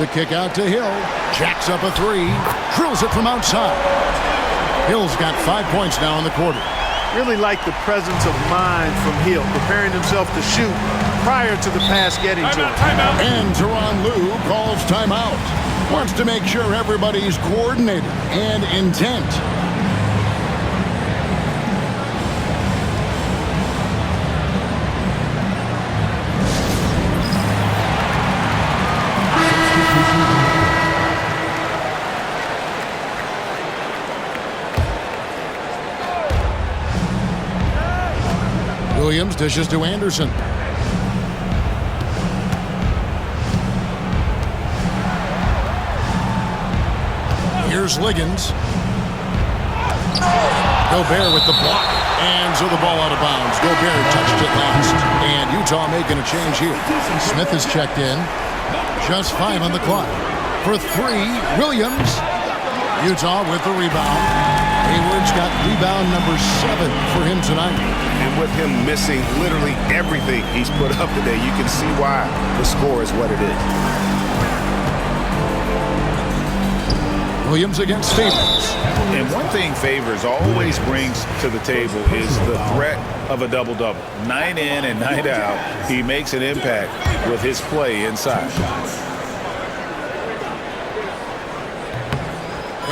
The kick out to Hill. Jacks up a three. Drills it from outside. Hill's got 5 points now in the quarter. Really like the presence of mind from Hill, preparing himself to shoot prior to the pass getting to him. And Tyronn Lue calls timeout. Wants to make sure everybody's coordinated and intent. Williams dishes to Anderson. Here's Liggins. Gobert with the block. And so the ball out of bounds. Gobert touched it last. And Utah making a change here. Smith is checked in. Just 5 on the clock. For 3, Williams. Utah with the rebound. Hayward's got rebound number 7 for him tonight. And with him missing literally everything he's put up today, you can see why the score is what it is. Williams against Favors. And one thing Favors always brings to the table is the threat of a double-double. Night in and night out, he makes an impact with his play inside.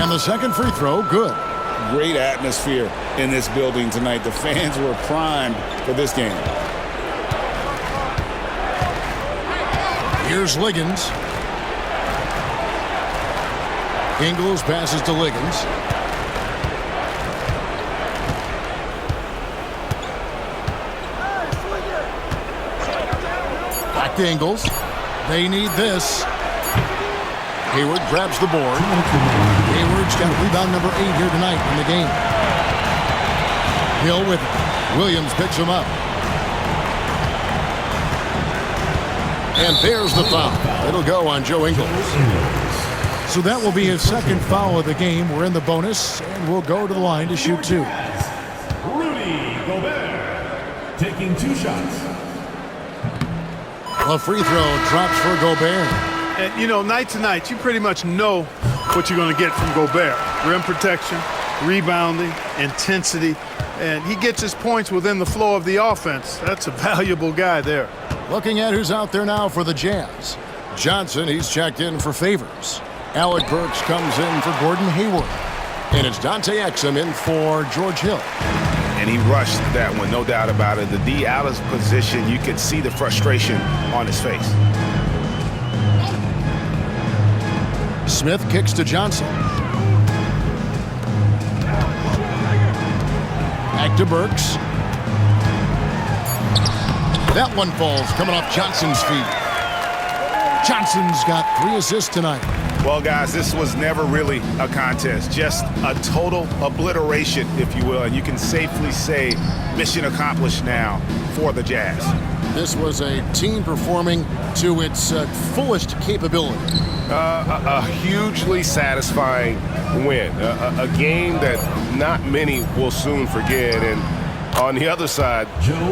And the second free throw, good. Great atmosphere in this building tonight. The fans were primed for this game. Here's Liggins. Ingles passes to Liggins. Back to Ingles. They need this. Hayward grabs the board. Hayward's got rebound number 8 here tonight in the game. Hill with it. Williams picks him up. And there's the foul. It'll go on Joe Ingles. So that will be his second foul of the game. We're in the bonus, and we'll go to the line to shoot 2. Rudy Gobert taking 2 shots. A free throw drops for Gobert. And, you know, night to night, you pretty much know what you're going to get from Gobert. Rim protection, rebounding, intensity, and he gets his points within the flow of the offense. That's a valuable guy there. Looking at who's out there now for the Jazz. Johnson, he's checked in for Favors. Alec Burks comes in for Gordon Hayward. And it's Dante Exum in for George Hill. And he rushed that one, no doubt about it. The D out of position, you could see the frustration on his face. Smith kicks to Johnson. Back to Burks. That one falls, coming off Johnson's feet. Johnson's got 3 assists tonight. Well, guys, this was never really a contest, just a total obliteration, if you will. And you can safely say mission accomplished now for the Jazz. This was a team performing to its fullest capability. A hugely satisfying win. A game that not many will soon forget. And on the other side,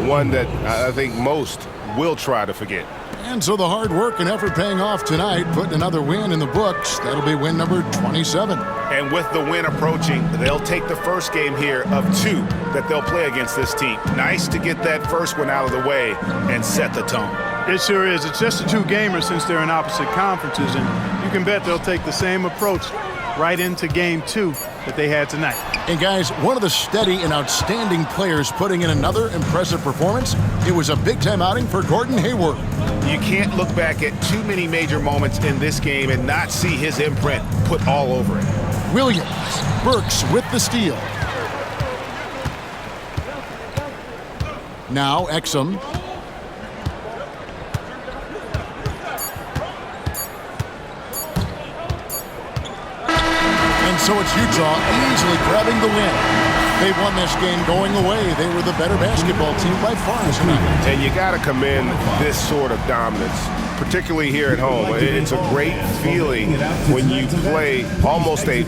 one that I think most will try to forget. And so the hard work and effort paying off tonight, putting another win in the books. That'll be win number 27. And with the win approaching, they'll take the first game here of 2 that they'll play against this team. Nice to get that first one out of the way and set the tone. It sure is. It's just a 2-gamer since they're in opposite conferences, and you can bet they'll take the same approach right into game 2 that they had tonight. And guys, one of the steady and outstanding players putting in another impressive performance. It was a big-time outing for Gordon Hayward. You can't look back at too many major moments in this game and not see his imprint put all over it. Williams, Burks with the steal. Now Exum. And so it's Utah easily grabbing the win. They won this game going away. They were the better basketball team by far tonight. And you got to commend this sort of dominance, particularly here at home. It's a great feeling when you play almost a